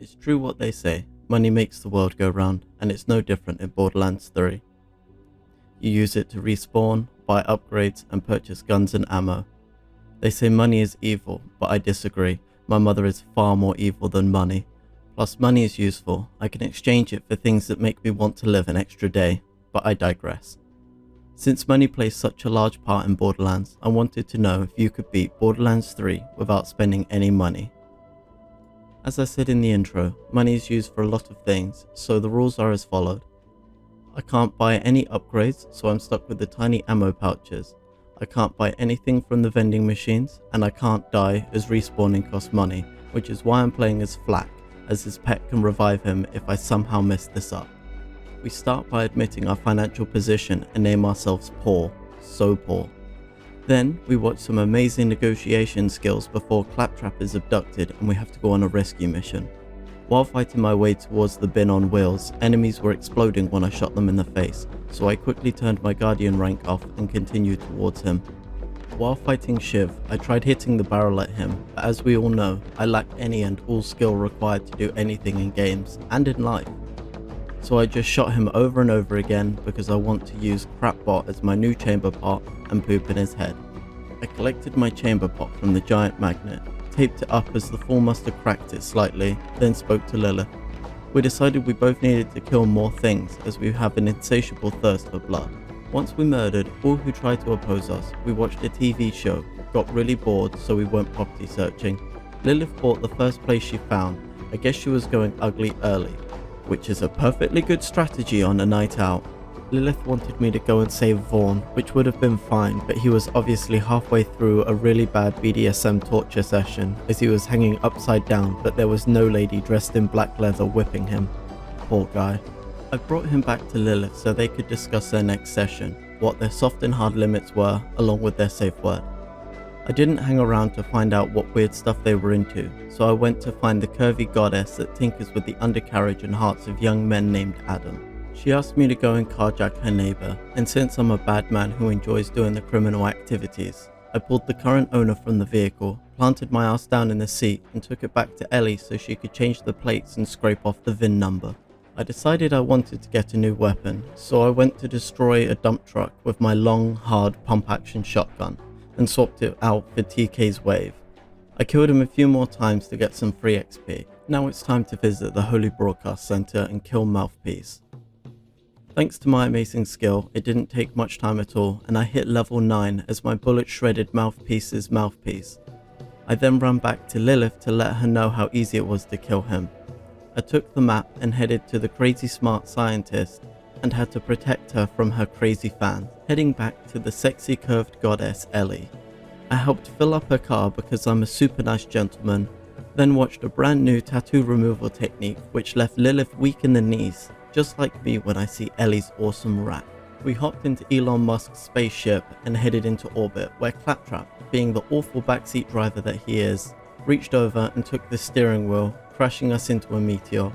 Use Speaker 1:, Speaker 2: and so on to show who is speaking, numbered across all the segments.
Speaker 1: It's true what they say, money makes the world go round, and it's no different in Borderlands 3. You use it to respawn, buy upgrades, and purchase guns and ammo. They say money is evil, but I disagree. My mother is far more evil than money. Plus, money is useful. I can exchange it for things that make me want to live an extra day, but I digress. Since money plays such a large part in Borderlands, I wanted to know if you could beat Borderlands 3 without spending any money. As I said in the intro, money is used for a lot of things, so the rules are as followed. I can't buy any upgrades, so I'm stuck with the tiny ammo pouches. I can't buy anything from the vending machines, and I can't die as respawning costs money, which is why I'm playing as Flak, as his pet can revive him if I somehow mess this up. We start by admitting our financial position and name ourselves poor, so poor. Then we watch some amazing negotiation skills before Claptrap is abducted and we have to go on a rescue mission. While fighting my way towards the bin on wheels, enemies were exploding when I shot them in the face, so I quickly turned my Guardian rank off and continued towards him. While fighting Shiv, I tried hitting the barrel at him, but as we all know, I lack any and all skill required to do anything in games, and in life. So I just shot him over and over again because I want to use Crapbot as my new chamber pot and poop in his head. I collected my chamber pot from the giant magnet, taped it up as the Foremaster cracked it slightly, then spoke to Lilith. We decided we both needed to kill more things as we have an insatiable thirst for blood. Once we murdered all who tried to oppose us, we watched a TV show, got really bored so we went property searching. Lilith bought the first place she found. I guess she was going ugly early, which is a perfectly good strategy on a night out. Lilith wanted me to go and save Vaughn, which would have been fine, but he was obviously halfway through a really bad BDSM torture session as he was hanging upside down, but there was no lady dressed in black leather whipping him. Poor guy. I brought him back to Lilith so they could discuss their next session, what their soft and hard limits were, along with their safe word. I didn't hang around to find out what weird stuff they were into, so I went to find the curvy goddess that tinkers with the undercarriage and hearts of young men named Adam. She asked me to go and carjack her neighbour, and since I'm a bad man who enjoys doing the criminal activities, I pulled the current owner from the vehicle, planted my ass down in the seat and took it back to Ellie so she could change the plates and scrape off the VIN number. I decided I wanted to get a new weapon, so I went to destroy a dump truck with my long, hard pump-action shotgun and swapped it out for TK's wave. I killed him a few more times to get some free XP. Now it's time to visit the Holy Broadcast Center and kill Mouthpiece. Thanks to my amazing skill, it didn't take much time at all, and I hit level 9 as my bullet shredded Mouthpiece's mouthpiece. I then ran back to Lilith to let her know how easy it was to kill him. I took the map and headed to the crazy smart scientist and had to protect her from her crazy fans, heading back to the sexy curved goddess Ellie. I helped fill up her car because I'm a super nice gentleman, then watched a brand new tattoo removal technique which left Lilith weak in the knees, just like me when I see Ellie's awesome rat. We hopped into Elon Musk's spaceship and headed into orbit, where Claptrap, being the awful backseat driver that he is, reached over and took the steering wheel, crashing us into a meteor.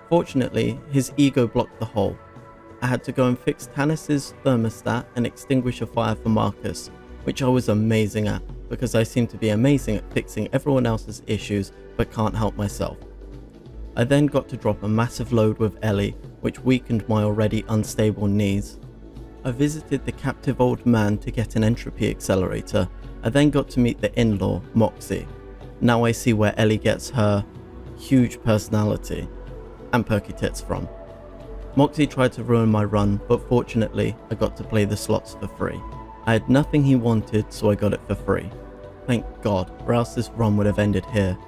Speaker 1: Fortunately, his ego blocked the hole. I had to go and fix Tannis's thermostat and extinguish a fire for Marcus, which I was amazing at, because I seem to be amazing at fixing everyone else's issues but can't help myself. I then got to drop a massive load with Ellie, which weakened my already unstable knees. I visited the captive old man to get an entropy accelerator. I then got to meet the in-law, Moxie. Now I see where Ellie gets her huge personality and perky tits from. Moxie tried to ruin my run, but fortunately I got to play the slots for free. I had nothing he wanted, so I got it for free. Thank God, or else this run would have ended here.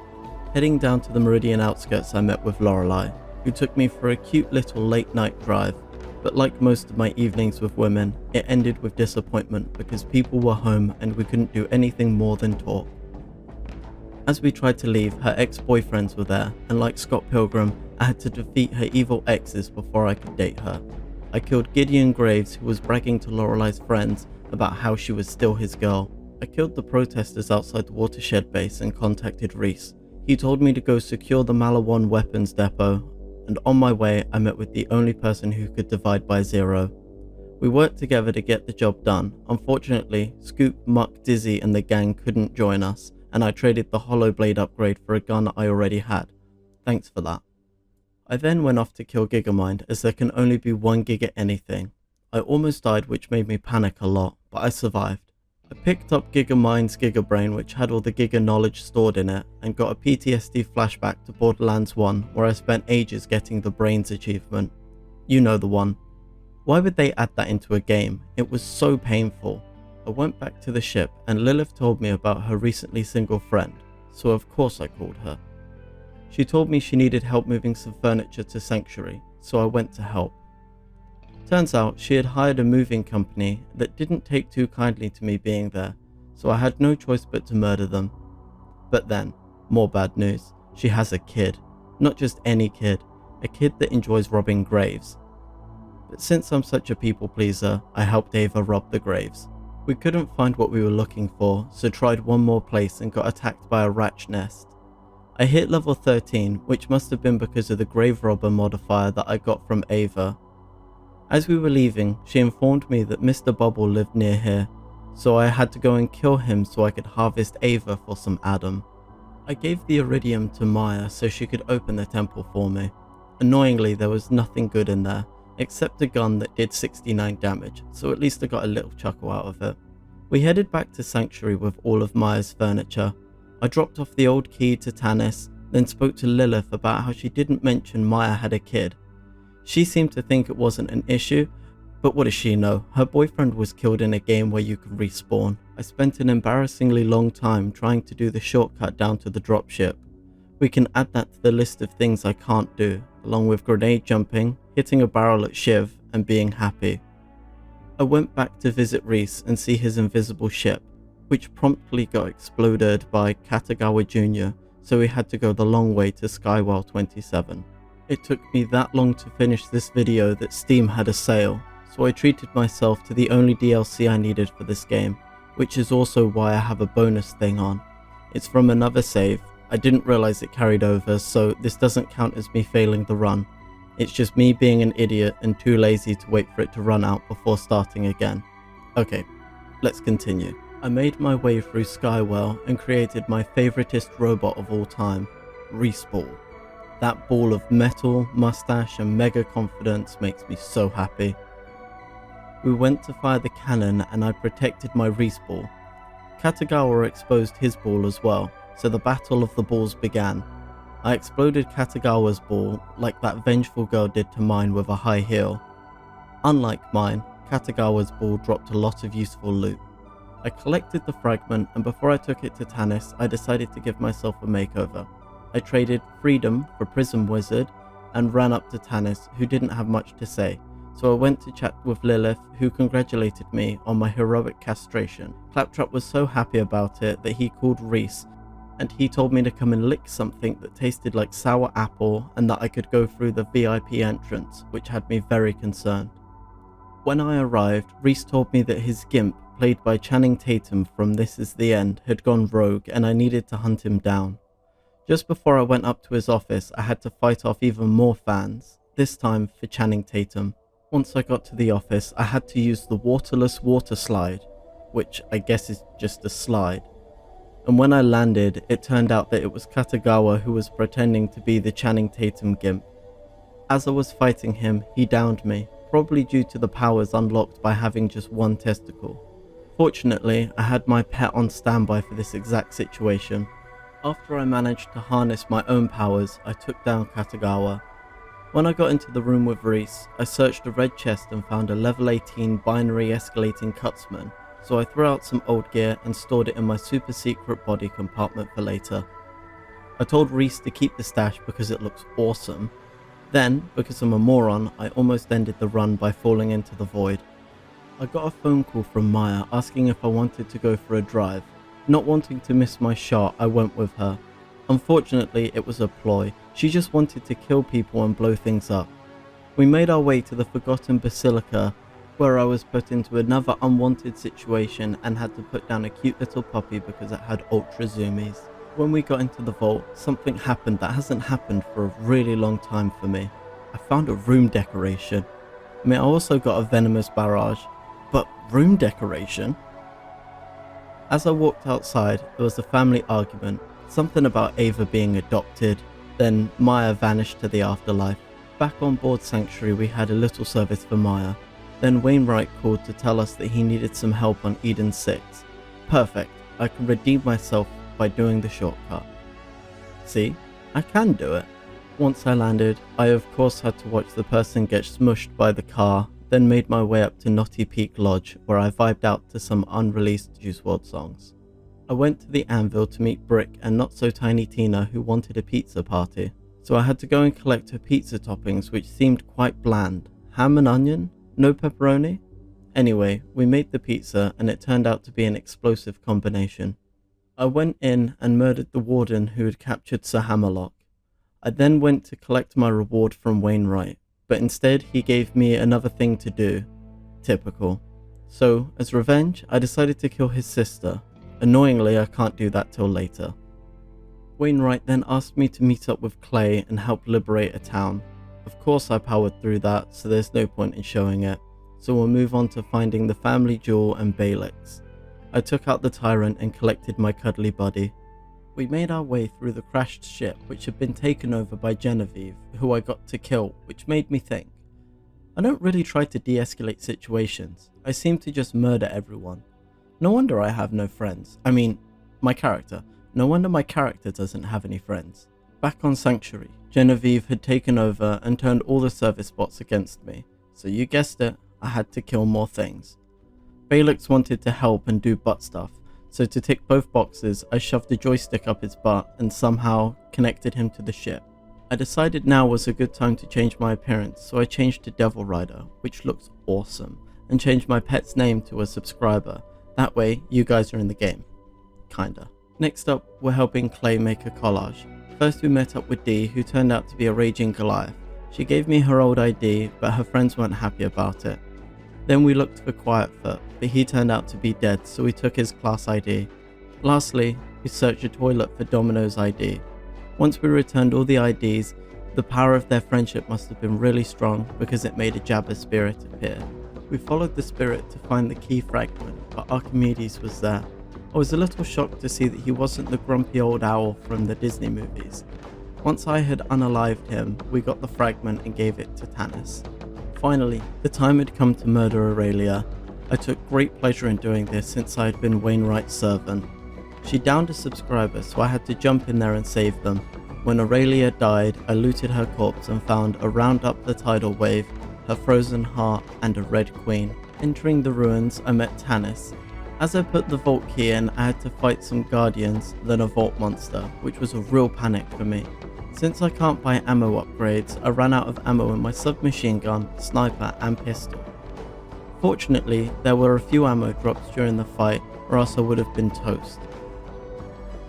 Speaker 1: Heading down to the Meridian outskirts, I met with Lorelei, who took me for a cute little late night drive, but like most of my evenings with women, it ended with disappointment because people were home and we couldn't do anything more than talk. As we tried to leave, her ex-boyfriends were there, and like Scott Pilgrim, I had to defeat her evil exes before I could date her. I killed Gideon Graves, who was bragging to Lorelei's friends about how she was still his girl. I killed the protesters outside the watershed base and contacted Rhys. He told me to go secure the Malawan weapons depot, and on my way I met with the only person who could divide by zero. We worked together to get the job done. Unfortunately, Scoop, Muck, Dizzy and the gang couldn't join us, and I traded the hollow blade upgrade for a gun I already had. Thanks for that. I then went off to kill Gigamind, as there can only be one Giga anything. I almost died, which made me panic a lot, but I survived. I picked up Gigamind's Giga Brain, which had all the Giga knowledge stored in it, and got a PTSD flashback to Borderlands 1, where I spent ages getting the Brains achievement. You know the one. Why would they add that into a game? It was so painful. I went back to the ship, and Lilith told me about her recently single friend, so of course I called her. She told me she needed help moving some furniture to Sanctuary, so I went to help. Turns out she had hired a moving company that didn't take too kindly to me being there, so I had no choice but to murder them. But then, more bad news, she has a kid. Not just any kid, a kid that enjoys robbing graves. But since I'm such a people pleaser, I helped Ava rob the graves. We couldn't find what we were looking for, so tried one more place and got attacked by a rat's nest. I hit level 13, which must have been because of the grave robber modifier that I got from Ava. As we were leaving, she informed me that Mr. Bubble lived near here, so I had to go and kill him so I could harvest Ava for some Adam. I gave the iridium to Maya so she could open the temple for me. Annoyingly, there was nothing good in there, except a gun that did 69 damage, so at least I got a little chuckle out of it. We headed back to Sanctuary with all of Maya's furniture. I dropped off the old key to Tanis, then spoke to Lilith about how she didn't mention Maya had a kid. She seemed to think it wasn't an issue, but what does she know? Her boyfriend was killed in a game where you could respawn. I spent an embarrassingly long time trying to do the shortcut down to the dropship. We can add that to the list of things I can't do, along with grenade jumping, hitting a barrel at Shiv, and being happy. I went back to visit Rhys and see his invisible ship, which promptly got exploded by Katagawa Jr., so we had to go the long way to Skywell 27. It took me that long to finish this video that Steam had a sale, so I treated myself to the only DLC I needed for this game, which is also why I have a bonus thing on. It's from another save. I didn't realize it carried over, so this doesn't count as me failing the run. It's just me being an idiot and too lazy to wait for it to run out before starting again. Okay, let's continue. I made my way through Skywell and created my favoritist robot of all time, Rhys Ball. That ball of metal, mustache and mega confidence makes me so happy. We went to fire the cannon and I protected my Rhys Ball. Katagawa exposed his ball as well, so the battle of the balls began. I exploded Katagawa's ball like that vengeful girl did to mine with a high heel. Unlike mine, Katagawa's ball dropped a lot of useful loot. I collected the fragment and before I took it to Tanis, I decided to give myself a makeover. I traded Freedom for Prism Wizard and ran up to Tanis, who didn't have much to say, so I went to chat with Lilith, who congratulated me on my heroic castration. Claptrap was so happy about it that he called Rhys, and he told me to come and lick something that tasted like sour apple and that I could go through the VIP entrance, which had me very concerned. When I arrived, Rhys told me that his Gimp, played by Channing Tatum from This Is the End, had gone rogue and I needed to hunt him down. Just before I went up to his office, I had to fight off even more fans, this time for Channing Tatum. Once I got to the office, I had to use the waterless water slide, which I guess is just a slide. And when I landed, it turned out that it was Katagawa who was pretending to be the Channing Tatum Gimp. As I was fighting him, he downed me, probably due to the powers unlocked by having just one testicle. Fortunately, I had my pet on standby for this exact situation. After I managed to harness my own powers, I took down Katagawa. When I got into the room with Rhys, I searched a red chest and found a level 18 binary escalating Cutsman, so I threw out some old gear and stored it in my super secret body compartment for later. I told Rhys to keep the stash because it looks awesome. Then, because I'm a moron, I almost ended the run by falling into the void. I got a phone call from Maya asking if I wanted to go for a drive. Not wanting to miss my shot, I went with her. Unfortunately, it was a ploy. She just wanted to kill people and blow things up. We made our way to the Forgotten Basilica, where I was put into another unwanted situation and had to put down a cute little puppy because it had ultra zoomies. When we got into the vault, something happened that hasn't happened for a really long time for me. I found a room decoration. I also got a venomous barrage, but room decoration? As I walked outside, there was a family argument, something about Ava being adopted. Then Maya vanished to the afterlife. Back on board Sanctuary, we had a little service for Maya. Then Wainwright called to tell us that he needed some help on Eden 6. Perfect, I can redeem myself by doing the shortcut. See, I can do it. Once I landed, I of course had to watch the person get smushed by the car, then made my way up to Knotty Peak Lodge where I vibed out to some unreleased Juice WRLD songs. I went to the Anvil to meet Brick and Not So Tiny Tina who wanted a pizza party, so I had to go and collect her pizza toppings which seemed quite bland. Ham and onion? No pepperoni? Anyway, we made the pizza and it turned out to be an explosive combination. I went in and murdered the warden who had captured Sir Hammerlock. I then went to collect my reward from Wainwright, but instead he gave me another thing to do. Typical. So, as revenge, I decided to kill his sister. Annoyingly, I can't do that till later. Wainwright then asked me to meet up with Clay and help liberate a town. Of course I powered through that, so there's no point in showing it. So we'll move on to finding the family jewel and Balix. I took out the tyrant and collected my cuddly buddy. We made our way through the crashed ship which had been taken over by Genevieve, who I got to kill, which made me think. I don't really try to de-escalate situations, I seem to just murder everyone. No wonder I have no friends. I mean, my character. No wonder my character doesn't have any friends. Back on Sanctuary, Genevieve had taken over and turned all the service bots against me, so you guessed it, I had to kill more things. Balix wanted to help and do butt stuff, so to tick both boxes, I shoved a joystick up his butt and somehow connected him to the ship. I decided now was a good time to change my appearance, so I changed to Devil Rider, which looks awesome, and changed my pet's name to a subscriber. That way, you guys are in the game. Kinda. Next up, we're helping Clay make a collage. First we met up with Dee, who turned out to be a raging Goliath. She gave me her old ID, but her friends weren't happy about it. Then we looked for Quietfoot, but he turned out to be dead, so we took his class ID. Lastly, we searched a toilet for Domino's ID. Once we returned all the IDs, the power of their friendship must have been really strong because it made a Jabba spirit appear. We followed the spirit to find the key fragment, but Archimedes was there. I was a little shocked to see that he wasn't the grumpy old owl from the Disney movies. Once I had unalived him, we got the fragment and gave it to Tanis. Finally, the time had come to murder Aurelia. I took great pleasure in doing this since I had been Wainwright's servant. She downed a subscriber, so I had to jump in there and save them. When Aurelia died, I looted her corpse and found a round up the tidal wave, her frozen heart, and a red queen. Entering the ruins, I met Tanis. As I put the vault key in, I had to fight some guardians, then a vault monster, which was a real panic for me. Since I can't buy ammo upgrades, I ran out of ammo in my submachine gun, sniper, and pistol. Fortunately, there were a few ammo drops during the fight, or else I would have been toast.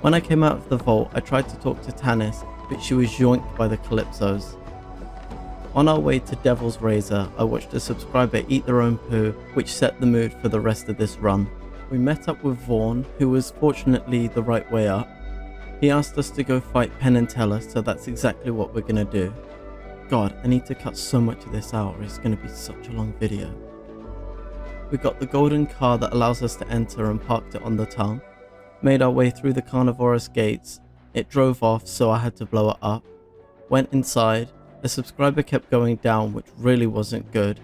Speaker 1: When I came out of the vault, I tried to talk to Tanis, but she was yoinked by the Calypsos. On our way to Devil's Razor, I watched a subscriber eat their own poo, which set the mood for the rest of this run. We met up with Vaughn, who was fortunately the right way up. He asked us to go fight Penn and Teller, so that's exactly what we're gonna do. God, I need to cut so much of this out or it's gonna be such a long video. We got the golden car that allows us to enter and parked it on the tongue. Made our way through the carnivorous gates. It drove off, so I had to blow it up. Went inside. A subscriber kept going down, which really wasn't good.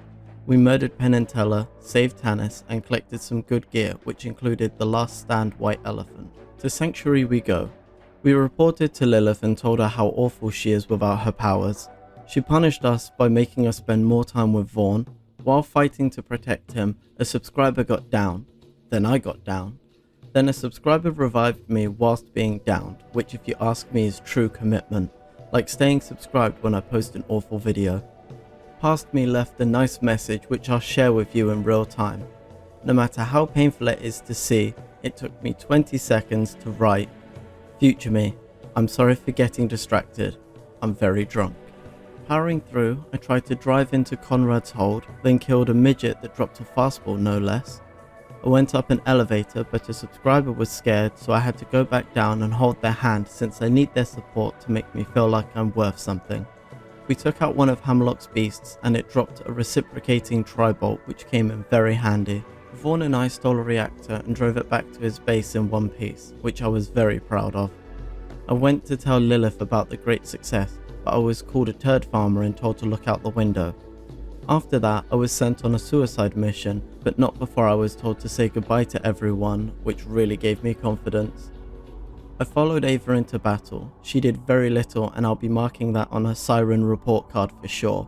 Speaker 1: We murdered Penn and Teller, saved Tanis, and collected some good gear, which included the Last Stand White Elephant. To Sanctuary we go. We reported to Lilith and told her how awful she is without her powers. She punished us by making us spend more time with Vaughn. While fighting to protect him, a subscriber got downed. Then I got down. Then a subscriber revived me whilst being downed, which if you ask me is true commitment, like staying subscribed when I post an awful video. Past me left a nice message which I'll share with you in real time. No matter how painful it is to see, it took me 20 seconds to write. Future me, I'm sorry for getting distracted. I'm very drunk. Powering through, I tried to drive into Conrad's hold, then killed a midget that dropped a fastball no less. I went up an elevator, but a subscriber was scared, so I had to go back down and hold their hand since I need their support to make me feel like I'm worth something. We took out one of Hamlock's beasts and it dropped a reciprocating tri-bolt which came in very handy. Vaughn and I stole a reactor and drove it back to his base in one piece, which I was very proud of. I went to tell Lilith about the great success, but I was called a turd farmer and told to look out the window. After that, I was sent on a suicide mission, but not before I was told to say goodbye to everyone, which really gave me confidence. I followed Ava into battle. She did very little, and I'll be marking that on her siren report card for sure.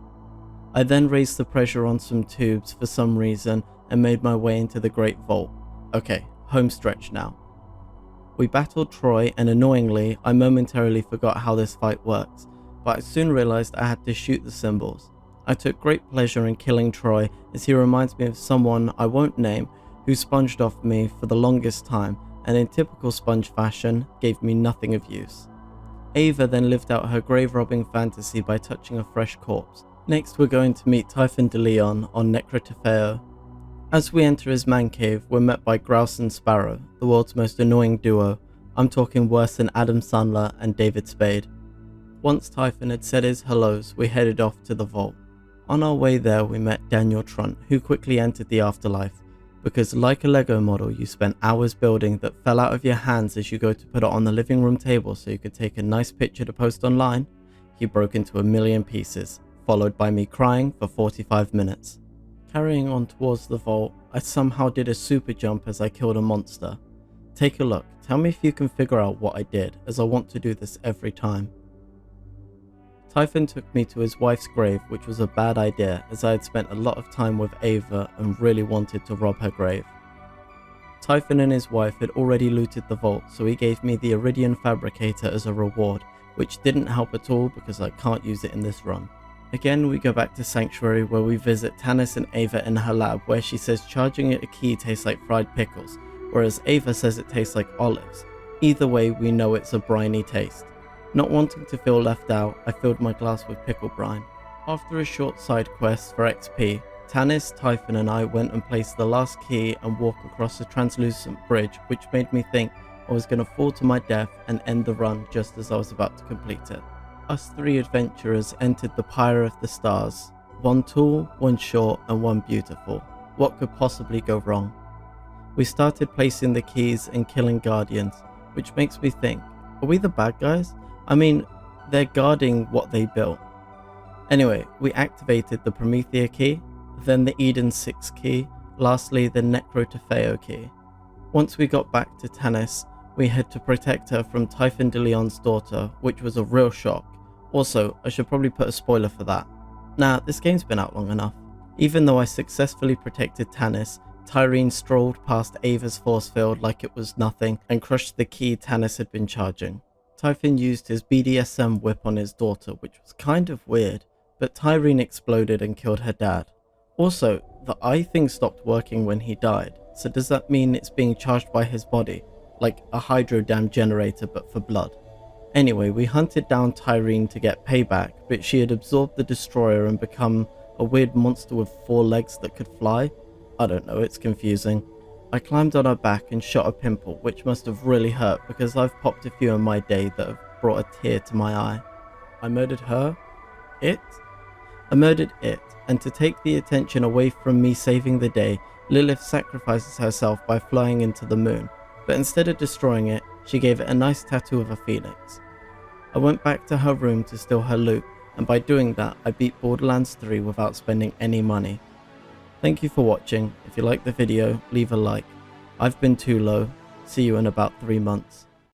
Speaker 1: I then raised the pressure on some tubes for some reason and made my way into the Great Vault. Okay, home stretch now. We battled Troy, and annoyingly, I momentarily forgot how this fight works, but I soon realized I had to shoot the symbols. I took great pleasure in killing Troy, as he reminds me of someone I won't name who sponged off me for the longest time and in typical sponge fashion gave me nothing of use. Ava then lived out her grave robbing fantasy by touching a fresh corpse. Next we're going to meet Typhon de Leon on Necrotafeyo. As we enter his man cave, we're met by Grouse and Sparrow, the world's most annoying duo. I'm talking worse than Adam Sandler and David Spade. Once Typhon had said his hellos, we headed off to the vault. On our way there, we met Daniel Trunt, who quickly entered the afterlife, because like a Lego model you spent hours building that fell out of your hands as you go to put it on the living room table so you could take a nice picture to post online, he broke into a million pieces, followed by me crying for 45 minutes. Carrying on towards the vault, I somehow did a super jump as I killed a monster. Take a look, tell me if you can figure out what I did, as I want to do this every time. Typhon took me to his wife's grave, which was a bad idea as I had spent a lot of time with Ava and really wanted to rob her grave. Typhon and his wife had already looted the vault, so he gave me the Meridian fabricator as a reward, which didn't help at all because I can't use it in this run. Again, we go back to Sanctuary where we visit Tanis and Ava in her lab, where she says charging it a key tastes like fried pickles, whereas Ava says it tastes like olives. Either way, we know it's a briny taste. Not wanting to feel left out, I filled my glass with pickle brine. After a short side quest for XP, Tanis, Typhon and I went and placed the last key and walked across a translucent bridge, which made me think I was going to fall to my death and end the run just as I was about to complete it. Us three adventurers entered the Pyre of the Stars. One tall, one short and one beautiful. What could possibly go wrong? We started placing the keys and killing guardians, which makes me think, are we the bad guys? I mean, they're guarding what they built. Anyway, we activated the Promethea key, then the Eden 6 key, lastly the Necrotafeyo key. Once we got back to Tanis, we had to protect her from Typhon de Leon's daughter, which was a real shock. Also, I should probably put a spoiler for that. Nah, this game's been out long enough. Even though I successfully protected Tanis, Tyreen strolled past Ava's force field like it was nothing and crushed the key Tanis had been charging. Typhon used his BDSM whip on his daughter, which was kind of weird, but Tyreen exploded and killed her dad. Also, the eye thing stopped working when he died, so does that mean it's being charged by his body? Like a hydro dam generator but for blood? Anyway, we hunted down Tyreen to get payback, but she had absorbed the destroyer and become a weird monster with 4 legs that could fly? I don't know, it's confusing. I climbed on her back and shot a pimple, which must have really hurt because I've popped a few in my day that have brought a tear to my eye. I murdered her? It? I murdered it, and to take the attention away from me saving the day, Lilith sacrifices herself by flying into the moon, but instead of destroying it, she gave it a nice tattoo of a phoenix. I went back to her room to steal her loot, and by doing that, I beat Borderlands 3 without spending any money. Thank you for watching. If you liked the video, leave a like. I've been too low. See you in about 3 months.